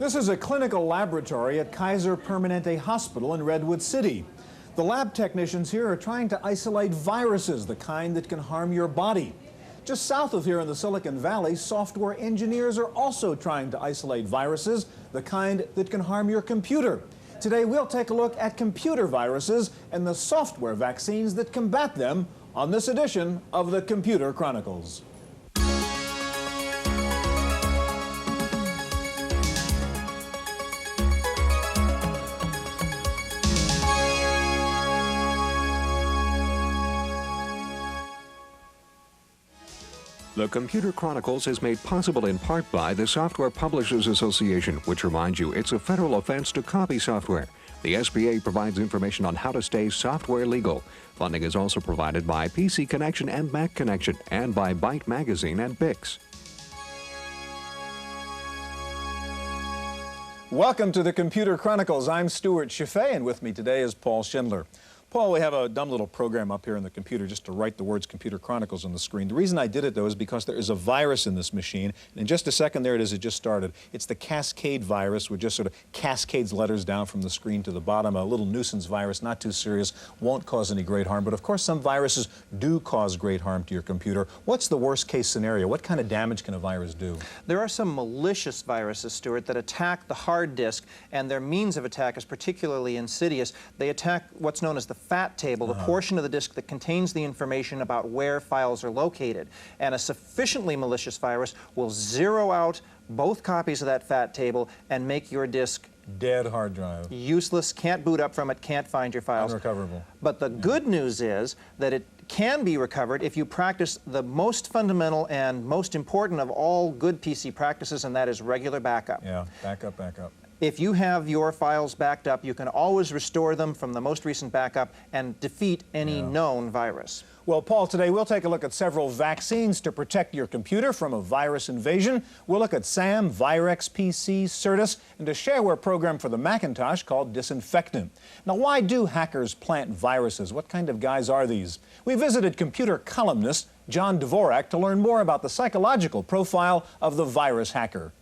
This is a clinical laboratory at Kaiser Permanente Hospital in Redwood City. The lab technicians here are trying to isolate viruses, the kind that can harm your body. Just south of here in the Silicon Valley, software engineers are also trying to isolate viruses, the kind that can harm your computer. Today we'll take a look at computer viruses and the software vaccines that combat them on this edition of the Computer Chronicles. The Computer Chronicles is made possible in part by the Software Publishers Association, which reminds you it's a federal offense to copy software. The SPA provides information on how to stay software legal. Funding is also provided by PC Connection and Mac Connection, and by Byte Magazine and Bix. Welcome to the Computer Chronicles. I'm Stuart Chaffee, and with me today is Paul Schindler. Paul, we have a dumb little program up here on the computer just to write the words Computer Chronicles on the screen. The reason I did it, though, is because there is a virus in this machine. And in just a second, there it is, it just started. It's the Cascade virus, which just sort of cascades letters down from the screen to the bottom. A little nuisance virus, not too serious, won't cause any great harm. But of course, some viruses do cause great harm to your computer. What's the worst case scenario? What kind of damage can a virus do? There are some malicious viruses, Stuart, that attack the hard disk, and their means of attack is particularly insidious. They attack what's known as the fat table, the portion of the disk that contains the information about where files are located. And a sufficiently malicious virus will zero out both copies of that fat table and make your disk dead hard drive. Useless, can't boot up from it, can't find your files. Unrecoverable. But the good news is that it can be recovered if you practice the most fundamental and most important of all good PC practices, and that is regular backup. Yeah, backup. If you have your files backed up, you can always restore them from the most recent backup and defeat any known virus. Well, Paul, today we'll take a look at several vaccines to protect your computer from a virus invasion. We'll look at SAM, Virex PC, Certus, and a shareware program for the Macintosh called Disinfectant. Now, why do hackers plant viruses? What kind of guys are these? We visited computer columnist John Dvorak to learn more about the psychological profile of the virus hacker.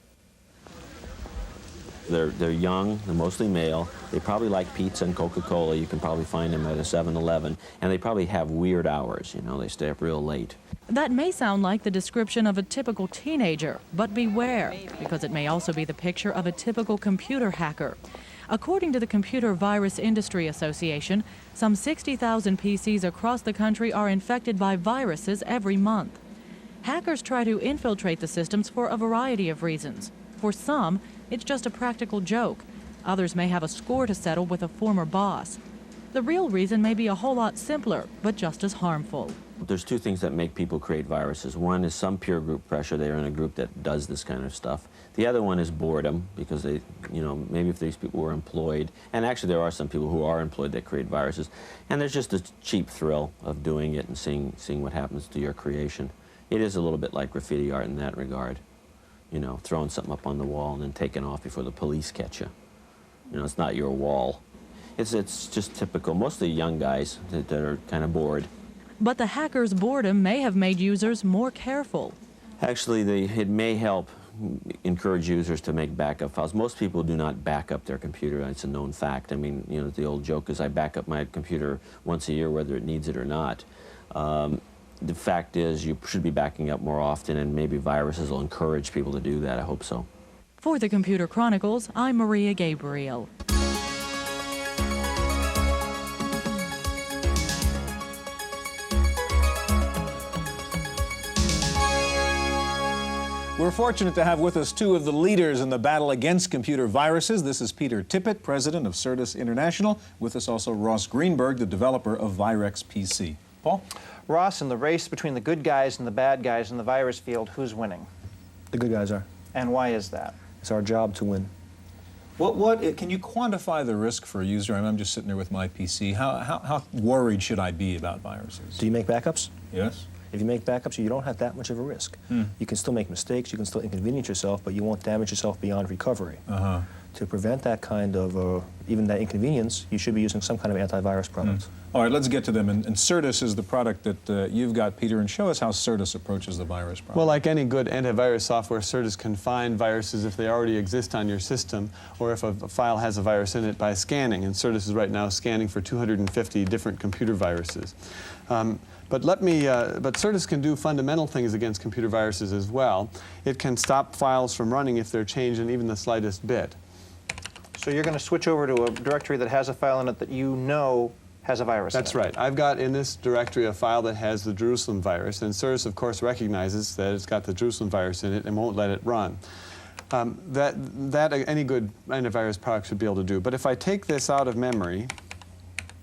They're young, they're mostly male. They probably like pizza and Coca-Cola. You can probably find them at a 7-Eleven. And they probably have weird hours, you know, they stay up real late. That may sound like the description of a typical teenager, but beware, because it may also be the picture of a typical computer hacker. According to the Computer Virus Industry Association, some 60,000 PCs across the country are infected by viruses every month. Hackers try to infiltrate the systems for a variety of reasons. For some, it's just a practical joke. Others may have a score to settle with a former boss. The real reason may be a whole lot simpler, but just as harmful. There's two things that make people create viruses. One is some peer group pressure. They're in a group that does this kind of stuff. The other one is boredom, because they, you know, maybe if these people were employed, and actually there are some people who are employed that create viruses, and there's just a cheap thrill of doing it and seeing what happens to your creation. It is a little bit like graffiti art in that regard. You know, throwing something up on the wall and then taking off before the police catch you. You know, it's not your wall. It's just typical, mostly young guys that are kind of bored. But the hackers' boredom may have made users more careful. Actually, it may help encourage users to make backup files. Most people do not back up their computer. It's a known fact. I mean, you know, the old joke is I back up my computer once a year whether it needs it or not. The fact is you should be backing up more often, and maybe viruses will encourage people to do that. I hope so. For the Computer Chronicles, I'm Maria Gabriel. We're fortunate to have with us two of the leaders in the battle against computer viruses. This is Peter Tippett, president of Certus International. With us also Ross Greenberg, the developer of Virex PC. Paul? Ross, in the race between the good guys and the bad guys in the virus field, who's winning? The good guys are. And why is that? It's our job to win. Can you quantify the risk for a user? I mean, I'm just sitting there with my PC. How worried should I be about viruses? Do you make backups? Yes. If you make backups, you don't have that much of a risk. You can still make mistakes, you can still inconvenience yourself, but you won't damage yourself beyond recovery. to prevent that kind of, even that inconvenience, you should be using some kind of antivirus product. All right, let's get to them. And Certus is the product that you've got, Peter, and show us how Certus approaches the virus problem. Well, like any good antivirus software, Certus can find viruses if they already exist on your system, or if a file has a virus in it by scanning. And Certus is right now scanning for 250 different computer viruses. But Certus can do fundamental things against computer viruses as well. It can stop files from running if they're changed in even the slightest bit. So you're going to switch over to a directory that has a file in it that you know has a virus in it. That's right. I've got in this directory a file that has the Jerusalem virus, and Certus, of course, recognizes that it's got the Jerusalem virus in it and won't let it run. That any good antivirus product should be able to do. But if I take this out of memory,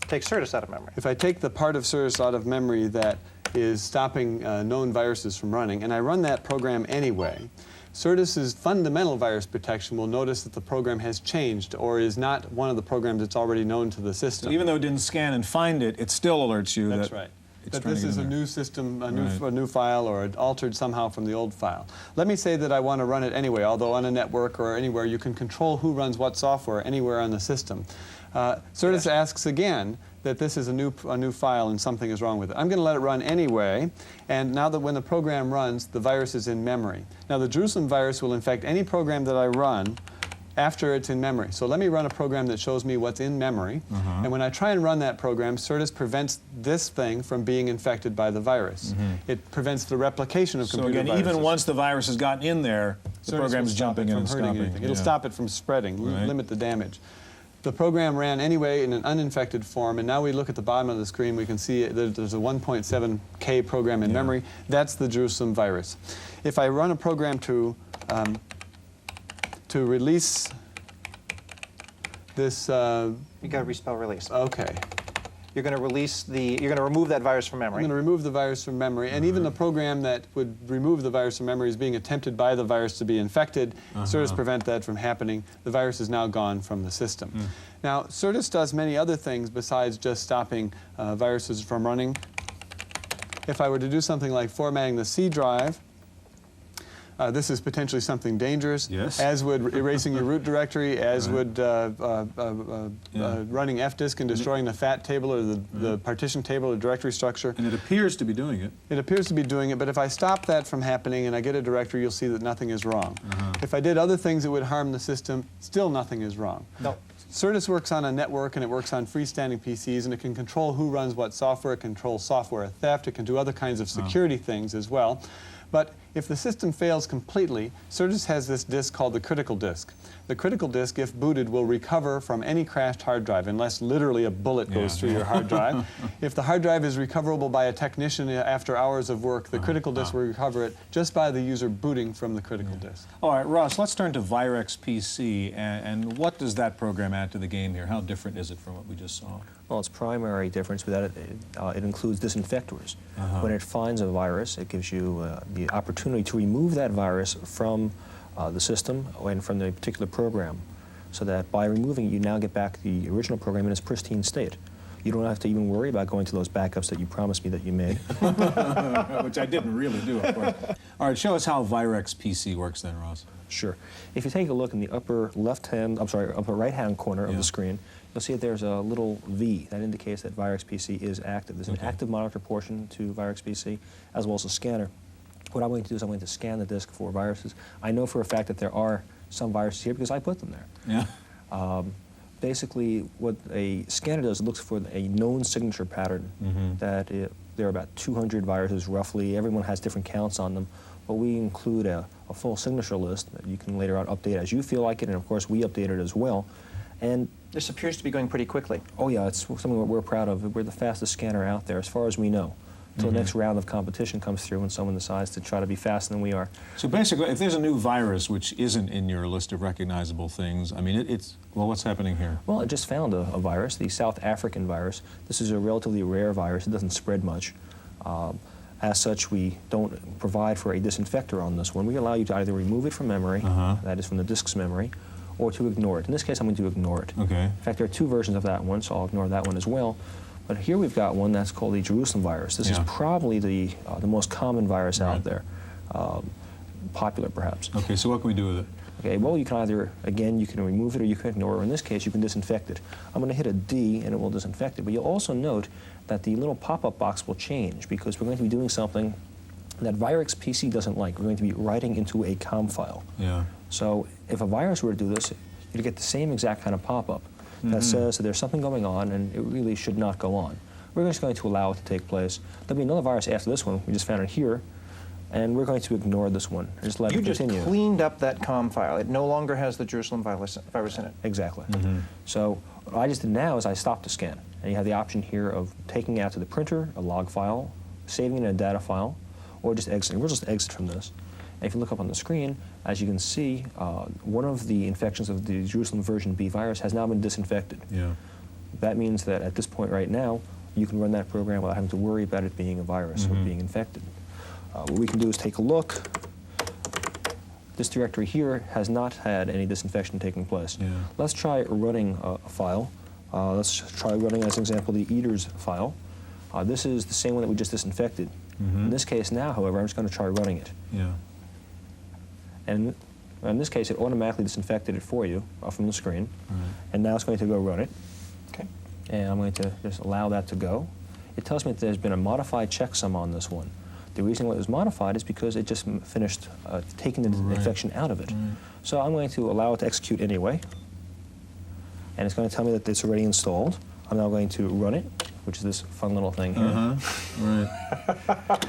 Take Certus out of memory. if I take the part of Certus out of memory that is stopping known viruses from running, and I run that program anyway, Certus's fundamental virus protection will notice that the program has changed or is not one of the programs that's already known to the system. So even though it didn't scan and find it, it still alerts you That's that right. it's That trying this to get is a in there. new system, a new file, or altered somehow from the old file. Let me say that I want to run it anyway, although on a network or anywhere, you can control who runs what software anywhere on the system. Certus asks again that this is a new file and something is wrong with it. I'm going to let it run anyway, and now that when the program runs, the virus is in memory. Now the Jerusalem virus will infect any program that I run after it's in memory. So let me run a program that shows me what's in memory, and when I try and run that program, Certus prevents this thing from being infected by the virus. It prevents the replication of So computer again, viruses. even once the virus has gotten in there, the Certus program's will stop jumping it in from and hurting stopping. anything. It'll Yeah. stop it from spreading, Right. limit the damage. The program ran anyway in an uninfected form, and now we look at the bottom of the screen, we can see that there's a 1.7K program in memory. That's the Jerusalem virus. If I run a program to release this, You got to respell release. okay. You're going to you're going to remove that virus from I'm memory. going to remove the virus from memory, and even the program that would remove the virus from memory is being attempted by the virus to be infected. Certus prevent that from happening. The virus is now gone from the system. Now, Certus does many other things besides just stopping viruses from running. If I were to do something like formatting the C drive, this is potentially something dangerous, Yes. as would erasing your root directory, as would running fdisk and destroying the FAT table or the partition table or directory structure. And it appears to be doing it. It appears to be doing it, but if I stop that from happening and I get a directory, you'll see that nothing is wrong. If I did other things that would harm the system, still nothing is wrong. No. Certus works on a network, and it works on freestanding PCs, and it can control who runs what software. It controls software theft. It can do other kinds of security things as well. But if the system fails completely, Certus has this disk called the critical disk. The critical disk, if booted, will recover from any crashed hard drive, unless literally a bullet goes through your hard drive. If the hard drive is recoverable by a technician after hours of work, the critical disk will recover it just by the user booting from the critical disk. All right, Ross, let's turn to Virex PC, and what does that program add to the game here? How different is it from what we just saw? Well, its primary difference with that, it includes disinfectors. When it finds a virus, it gives you the opportunity to remove that virus from the system and from the particular program, so that by removing it, you now get back the original program in its pristine state. You don't have to even worry about going to those backups that you promised me that you made. Which I didn't really do, of course. All right, show us how Virex PC works then, Ross. Sure. If you take a look in the upper right-hand corner of the screen, you'll see that there's a little V. That indicates that Virex PC is active. There's an active monitor portion to Virex PC, as well as a scanner. What I'm going to do is I'm going to scan the disk for viruses. I know for a fact that there are some viruses here because I put them there. Yeah. Basically, what a scanner does, it looks for a known signature pattern. There are about 200 viruses roughly. Everyone has different counts on them. But we include a full signature list that you can later on update as you feel like it, and of course we update it as well. And This appears to be going pretty quickly. oh yeah, it's something that we're proud of. We're the fastest scanner out there as far as we know. Until the next round of competition comes through and someone decides to try to be faster than we are. So basically, if there's a new virus which isn't in your list of recognizable things, I mean, well, what's happening here? Well, it just found a virus, the South African virus. This is a relatively rare virus. It doesn't spread much. As such, we don't provide for a disinfector on this one. We allow you to either remove it from memory, that is from the disk's memory, or to ignore it. In this case, I'm going to ignore it. Okay. In fact, there are two versions of that one, so I'll ignore that one as well. But here we've got one that's called the Jerusalem virus. This is probably the most common virus out there, popular perhaps. Okay, so what can we do with it? Okay, well, you can either, again, you can remove it or you can ignore it, or in this case, you can disinfect it. I'm going to hit a D and it will disinfect it. But you'll also note that the little pop-up box will change because we're going to be doing something that Virix PC doesn't like. We're going to be writing into a COM file. Yeah. So if a virus were to do this, you'd get the same exact kind of pop-up that says that there's something going on and it really should not go on. We're just going to allow it to take place. There'll be another virus after this one. We just found it here. And we're going to ignore this one. Just let it continue. You just cleaned up that COM file. It no longer has the Jerusalem virus in it. Exactly. So what I just did now is I stopped the scan. And you have the option here of taking it out to the printer, a log file, saving it in a data file, or just exiting. We'll just exit from this. And if you look up on the screen, as you can see, one of the infections of the Jerusalem version B virus has now been disinfected. Yeah. That means that at this point right now, you can run that program without having to worry about it being a virus or being infected. What we can do is take a look. This directory here has not had any disinfection taking place. Yeah. Let's try running a file. Let's try running, as an example, the eaters file. This is the same one that we just disinfected. In this case now, however, I'm just going to try running it. Yeah. And in this case, it automatically disinfected it for you from the screen. And now it's going to go run it. Okay. And I'm going to just allow that to go. It tells me that there's been a modified checksum on this one. The reason why it was modified is because it just finished taking the infection out of it. So I'm going to allow it to execute anyway. And it's going to tell me that it's already installed. I'm now going to run it, which is this fun little thing here.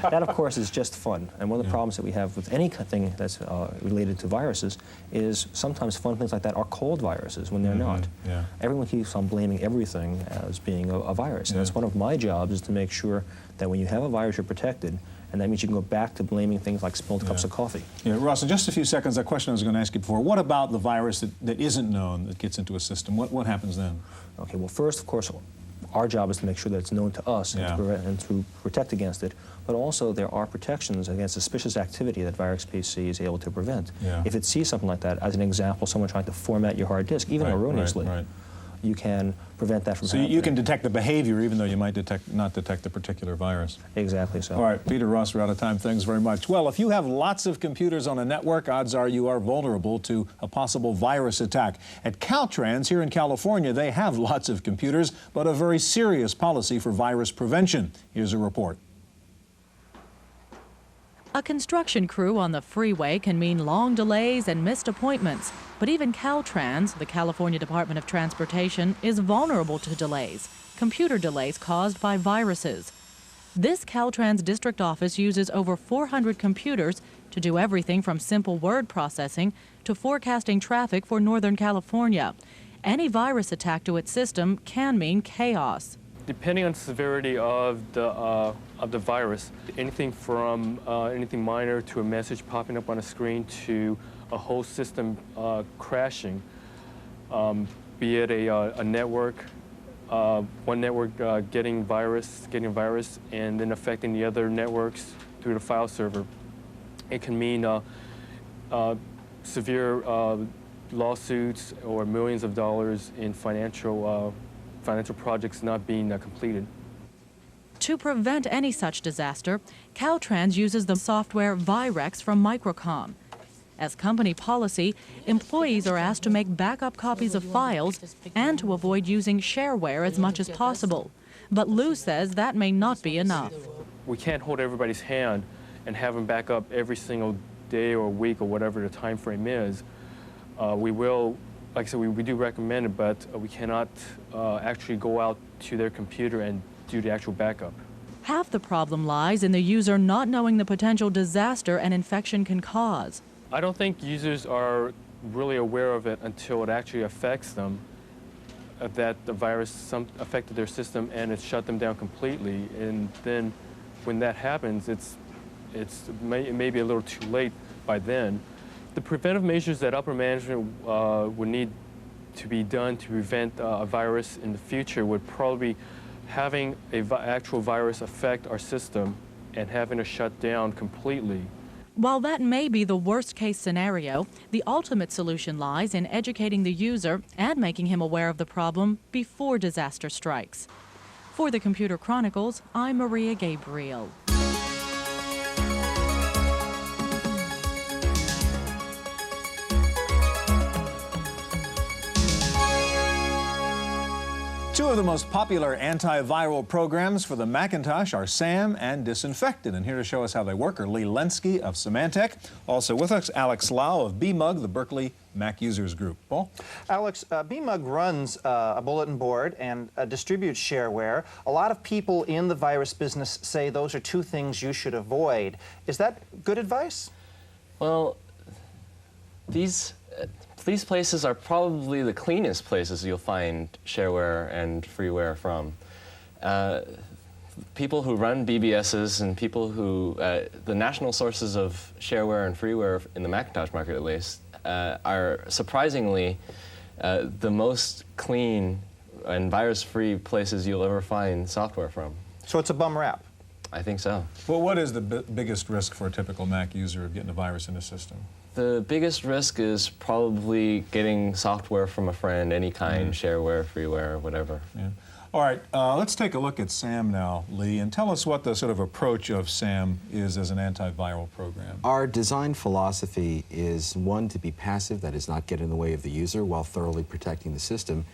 That, of course, is just fun. And one of the problems that we have with anything that's related to viruses is sometimes fun things like that are called viruses when they're not. Yeah. Everyone keeps on blaming everything as being a virus. And that's one of my jobs, is to make sure that when you have a virus, you're protected. And that means you can go back to blaming things like spilled cups of coffee. Yeah, Ross, in just a few seconds, that question I was going to ask you before. What about the virus that isn't known that gets into a system? What happens then? Okay, well, first, of course, our job is to make sure that it's known to us and to protect against it. But also, there are protections against suspicious activity that Virix PC is able to prevent. Yeah. If it sees something like that, as an example, someone trying to format your hard disk, even erroneously, you can prevent that from happening. So you can detect the behavior even though you might not detect the particular virus. Exactly so. All right, Peter, Ross, we're out of time. Thanks very much. Well, if you have lots of computers on a network, odds are you are vulnerable to a possible virus attack. At Caltrans here in California, they have lots of computers, but a very serious policy for virus prevention. Here's a report. A construction crew on the freeway can mean long delays and missed appointments. But even Caltrans, the California Department of Transportation, is vulnerable to delays, computer delays caused by viruses. This Caltrans district office uses over 400 computers to do everything from simple word processing to forecasting traffic for Northern California. Any virus attack to its system can mean chaos. Depending on the severity of the virus, anything from anything minor to a message popping up on a screen to a whole system crashing, be it a network, one network getting a virus, and then affecting the other networks through the file server. It can mean severe lawsuits or millions of dollars in financial projects not being completed. To prevent any such disaster, Caltrans uses the software Virix from Microcom. As company policy, employees are asked to make backup copies of files and to avoid using shareware as much as possible. But Lou says that may not be enough. We can't hold everybody's hand and have them back up every single day or week or whatever the time frame is. We will, like I said, we do recommend it, but we cannot actually go out to their computer and do the actual backup. Half the problem lies in the user not knowing the potential disaster an infection can cause. I don't think users are really aware of it until it actually affects them, that the virus affected their system and it shut them down completely. And then when that happens, it may be a little too late by then. The preventive measures that upper management would need to be done to prevent a virus in the future would probably be having an actual virus affect our system and having it shut down completely. While that may be the worst-case scenario, the ultimate solution lies in educating the user and making him aware of the problem before disaster strikes. For the Computer Chronicles, I'm Maria Gabriel. of the most popular antiviral programs for the Macintosh are SAM and Disinfected. And here to show us how they work are Lee Lenski of Symantec. Also with us, Alex Lau of BMUG, the Berkeley Mac Users Group. Paul? Alex, BMUG runs a bulletin board and distributes shareware. A lot of people in the virus business say those are two things you should avoid. Is that good advice? Well, these places are probably the cleanest places you'll find shareware and freeware from. People who run BBSs and people who, the national sources of shareware and freeware in the Macintosh market at least, are surprisingly the most clean and virus-free places you'll ever find software from. So it's a bum rap? I think so. Well, what is the biggest risk for a typical Mac user of getting a virus in the system? The biggest risk is probably getting software from a friend, any kind, shareware, freeware, whatever. Yeah. All right, let's take a look at SAM now, Lee, and tell us what the sort of approach of SAM is as an antiviral program. Our design philosophy is, one, to be passive, that is, not get in the way of the user while thoroughly protecting the system,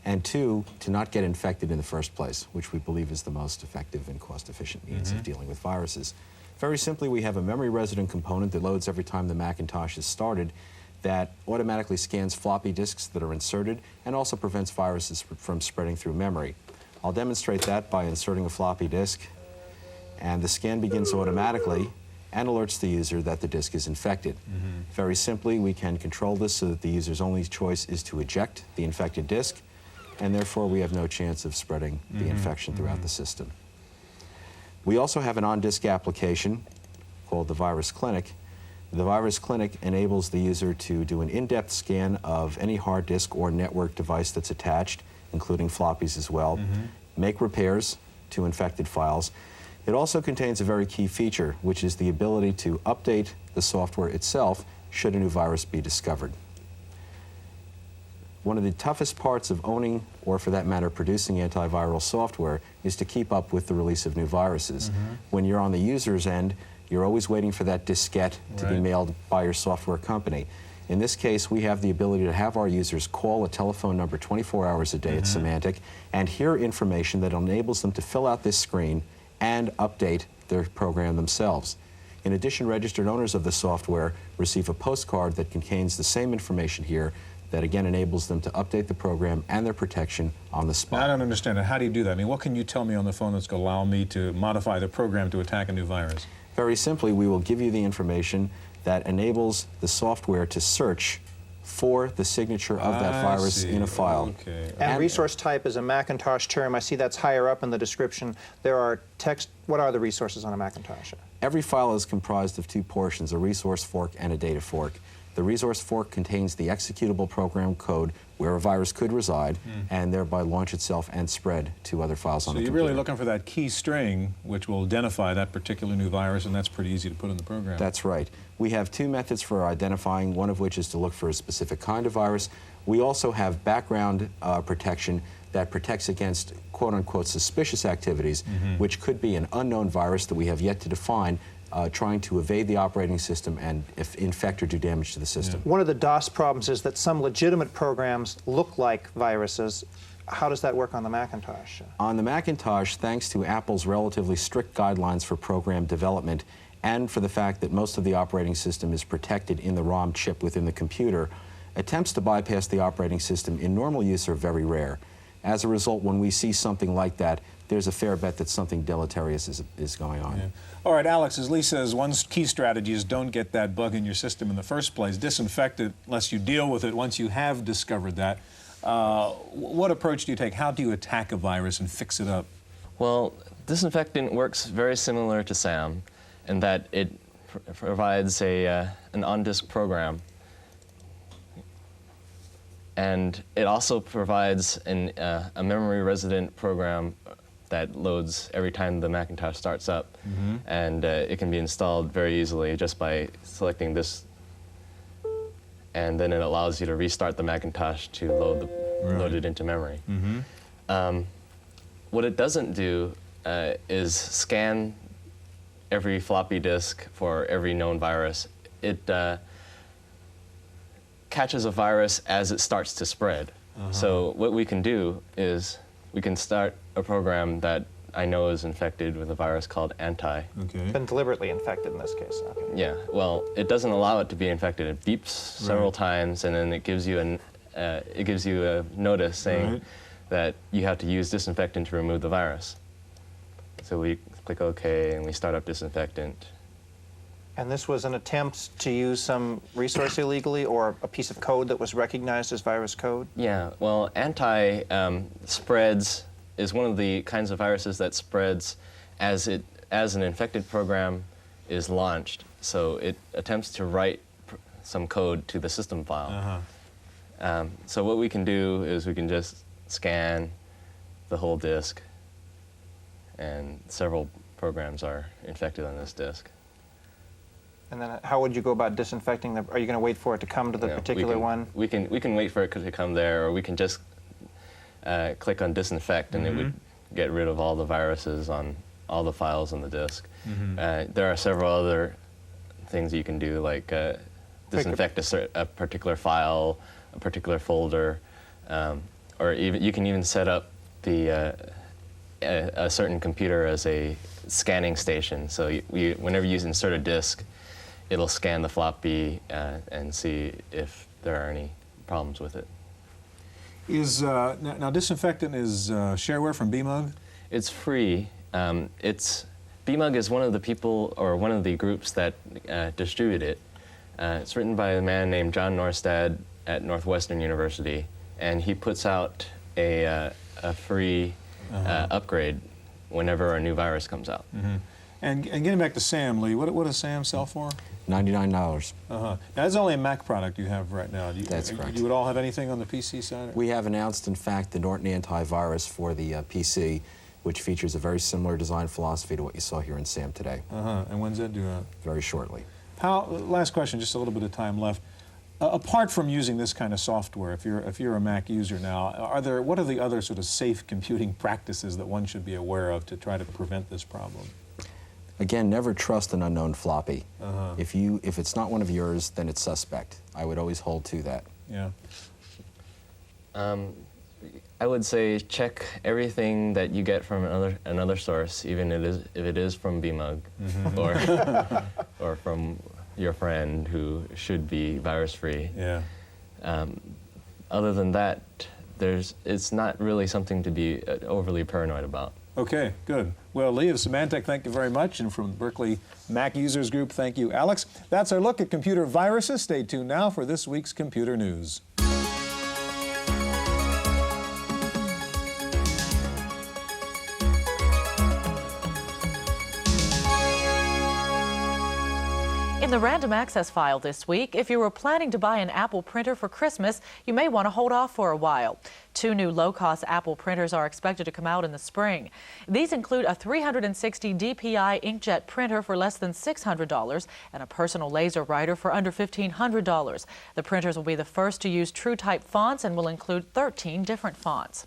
and two, to not get infected in the first place, which we believe is the most effective and cost-efficient means of dealing with viruses. Very simply, we have a memory resident component that loads every time the Macintosh is started that automatically scans floppy disks that are inserted and also prevents viruses from spreading through memory. I'll demonstrate that by inserting a floppy disk, and the scan begins automatically and alerts the user that the disk is infected. Very simply, we can control this so that the user's only choice is to eject the infected disk, and therefore we have no chance of spreading the infection throughout the system. We also have an on-disk application called the Virus Clinic. The Virus Clinic enables the user to do an in-depth scan of any hard disk or network device that's attached, including floppies as well, make repairs to infected files. It also contains a very key feature, which is the ability to update the software itself should a new virus be discovered. One of the toughest parts of owning, or for that matter, producing antiviral software is to keep up with the release of new viruses. When you're on the user's end, you're always waiting for that diskette to be mailed by your software company. In this case, we have the ability to have our users call a telephone number 24 hours a day at Symantec and hear information that enables them to fill out this screen and update their program themselves. In addition, registered owners of the software receive a postcard that contains the same information here that again enables them to update the program and their protection on the spot. I don't understand it. How do you do that? I mean, what can you tell me on the phone that's going to allow me to modify the program to attack a new virus? Very simply, we will give you the information that enables the software to search for the signature of that virus in a file. Okay. And resource type is a Macintosh term. I see that's higher up in the description. There are text. What are the resources on a Macintosh? Every file is comprised of two portions, a resource fork and a data fork. The resource fork contains the executable program code where a virus could reside and thereby launch itself and spread to other files on the computer. So you're really looking for that key string which will identify that particular new virus, and that's pretty easy to put in the program. That's right. We have two methods for identifying, one of which is to look for a specific kind of virus. We also have background protection that protects against quote-unquote suspicious activities, which could be an unknown virus that we have yet to define, trying to evade the operating system and infect or do damage to the system. One of the DOS problems is that some legitimate programs look like viruses. How does that work on the Macintosh? On the Macintosh, thanks to Apple's relatively strict guidelines for program development and for the fact that most of the operating system is protected in the ROM chip within the computer, attempts to bypass the operating system in normal use are very rare. As a result, when we see something like that, there's a fair bet that something deleterious is going on. Yeah. All right, Alex, as Lee says, one key strategy is don't get that bug in your system in the first place. Disinfect it unless you deal with it once you have discovered that. What approach do you take? How do you attack a virus and fix it up? Well, disinfectant works very similar to SAM in that it provides an on-disk program. And it also provides a memory resident program that loads every time the Macintosh starts up. And it can be installed very easily just by selecting this. And then it allows you to restart the Macintosh to load it into memory. What it doesn't do is scan every floppy disk for every known virus. It catches a virus as it starts to spread. So what we can do is we can start a program that I know is infected with a virus called anti. Okay. Been deliberately infected in this case. Okay. Yeah, well, it doesn't allow it to be infected. It beeps several times, and then it gives you a notice saying that you have to use disinfectant to remove the virus. So we click OK, and we start up disinfectant. And this was an attempt to use some resource illegally, or a piece of code that was recognized as virus code? Yeah, well, anti spreads is one of the kinds of viruses that spreads as an infected program is launched. So it attempts to write some code to the system file. So what we can do is we can just scan the whole disk, and several programs are infected on this disk. And then how would you go about disinfecting them? Are you going to wait for it to come to the particular one? We can wait for it to come there, or we can just click on disinfect, and it would get rid of all the viruses on all the files on the disk. There are several other things you can do, like disinfect a particular file, a particular folder, or even you can even set up a certain computer as a scanning station. So whenever you insert a disk, it'll scan the floppy and see if there are any problems with it. Now disinfectant is shareware from BMUG? It's free. BMUG is one of the people, or one of the groups that distribute it. It's written by a man named John Norstad at Northwestern University, and he puts out a free upgrade whenever a new virus comes out. And getting back to SAM, Lee, what does SAM sell for? $99. Now, that's only a Mac product you have right now. That's correct. You would all have anything on the PC side? We have announced, in fact, the Norton antivirus for the PC, which features a very similar design philosophy to what you saw here in SAM today. And when's that due out? Very shortly. Last question, just a little bit of time left. Apart from using this kind of software, if you're a Mac user now, what are the other sort of safe computing practices that one should be aware of to try to prevent this problem? Again, never trust an unknown floppy. If it's not one of yours, then it's suspect. I would always hold to that. Yeah. I would say check everything that you get from another source, even if it is from BMUG or from your friend who should be virus-free. Yeah. Other than that, it's not really something to be overly paranoid about. Okay, good. Well, Lee of Symantec, thank you very much. And from the Berkeley Mac Users Group, thank you, Alex. That's our look at computer viruses. Stay tuned now for this week's computer news. In the random access file this week, if you were planning to buy an Apple printer for Christmas, you may want to hold off for a while. 2 new low-cost Apple printers are expected to come out in the spring. These include a 360 DPI inkjet printer for less than $600 and a personal laser writer for under $1,500. The printers will be the first to use TrueType fonts and will include 13 different fonts.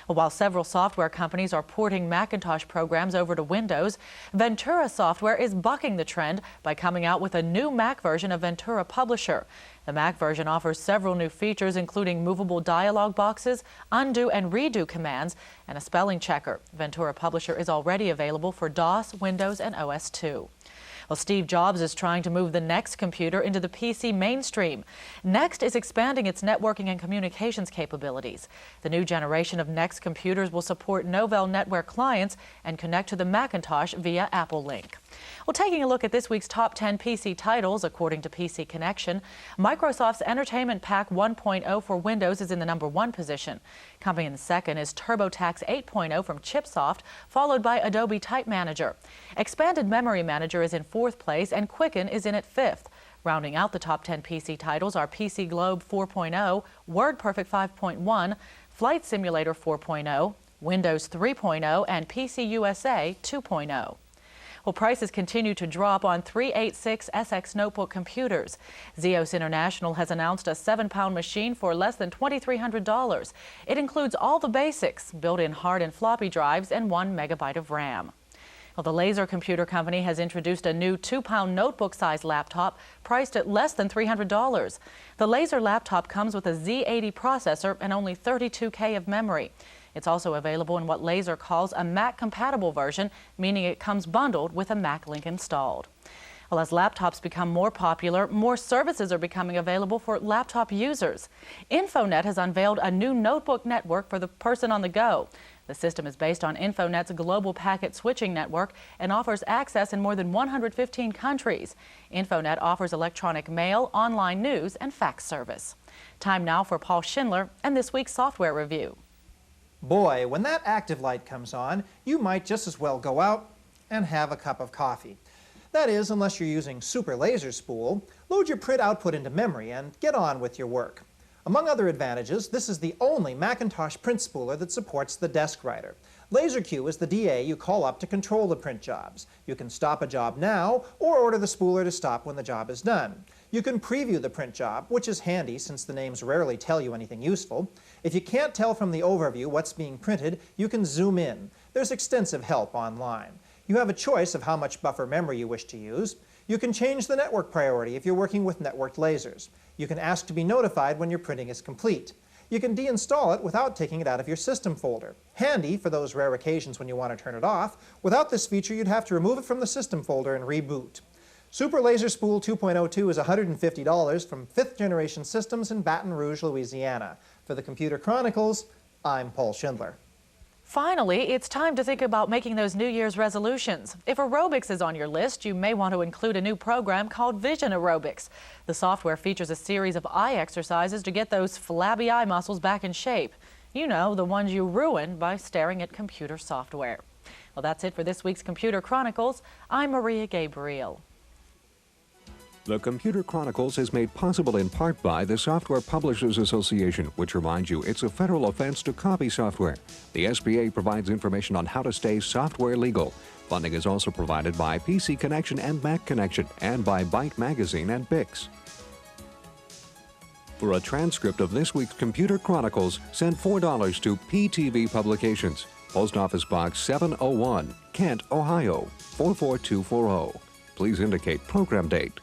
While several software companies are porting Macintosh programs over to Windows, Ventura Software is bucking the trend by coming out with a new Mac version of Ventura Publisher. The Mac version offers several new features, including movable dialog boxes, undo and redo commands, and a spelling checker. Ventura Publisher is already available for DOS, Windows, and OS 2. Well, Steve Jobs is trying to move the Next computer into the PC mainstream. Next is expanding its networking and communications capabilities. The new generation of Next computers will support Novell NetWare clients and connect to the Macintosh via Apple Link. Well, taking a look at this week's top 10 PC titles, according to PC Connection, Microsoft's Entertainment Pack 1.0 for Windows is in the #1 position. Coming in second is TurboTax 8.0 from Chipsoft, followed by Adobe Type Manager. Expanded Memory Manager is in 4th place, and Quicken is in at 5th. Rounding out the top 10 PC titles are PC Globe 4.0, WordPerfect 5.1, Flight Simulator 4.0, Windows 3.0, and PC USA 2.0. Well, prices continue to drop on 386SX notebook computers. Zeos International has announced a 7-pound machine for less than $2,300. It includes all the basics, built-in hard and floppy drives, and 1 megabyte of RAM. Well, the Laser Computer Company has introduced a new 2-pound notebook-sized laptop priced at less than $300. The Laser laptop comes with a Z80 processor and only 32K of memory. It's also available in what Laser calls a Mac-compatible version, meaning it comes bundled with a Mac link installed. Well, as laptops become more popular, more services are becoming available for laptop users. Infonet has unveiled a new notebook network for the person on the go. The system is based on Infonet's global packet switching network and offers access in more than 115 countries. Infonet offers electronic mail, online news, and fax service. Time now for Paul Schindler and this week's software review. Boy, when that active light comes on, you might just as well go out and have a cup of coffee. That is, unless you're using Super Laser Spool, load your print output into memory and get on with your work. Among other advantages, this is the only Macintosh print spooler that supports the desk writer. LaserQ is the DA you call up to control the print jobs. You can stop a job now or order the spooler to stop when the job is done. You can preview the print job, which is handy since the names rarely tell you anything useful. If you can't tell from the overview what's being printed, you can zoom in. There's extensive help online. You have a choice of how much buffer memory you wish to use. You can change the network priority if you're working with networked lasers. You can ask to be notified when your printing is complete. You can deinstall it without taking it out of your system folder. Handy for those rare occasions when you want to turn it off. Without this feature, you'd have to remove it from the system folder and reboot. Super Laser Spool 2.02 is $150 from 5th Generation Systems in Baton Rouge, Louisiana. For the Computer Chronicles, I'm Paul Schindler. Finally, it's time to think about making those New Year's resolutions. If aerobics is on your list, you may want to include a new program called Vision Aerobics. The software features a series of eye exercises to get those flabby eye muscles back in shape. You know, the ones you ruin by staring at computer software. Well, that's it for this week's Computer Chronicles. I'm Maria Gabriel. The Computer Chronicles is made possible in part by the Software Publishers Association, which reminds you it's a federal offense to copy software. The SBA provides information on how to stay software legal. Funding is also provided by PC Connection and Mac Connection, and by Byte Magazine and Bix. For a transcript of this week's Computer Chronicles, send $4 to PTV Publications, Post Office Box 701, Kent, Ohio 44240. Please indicate program date.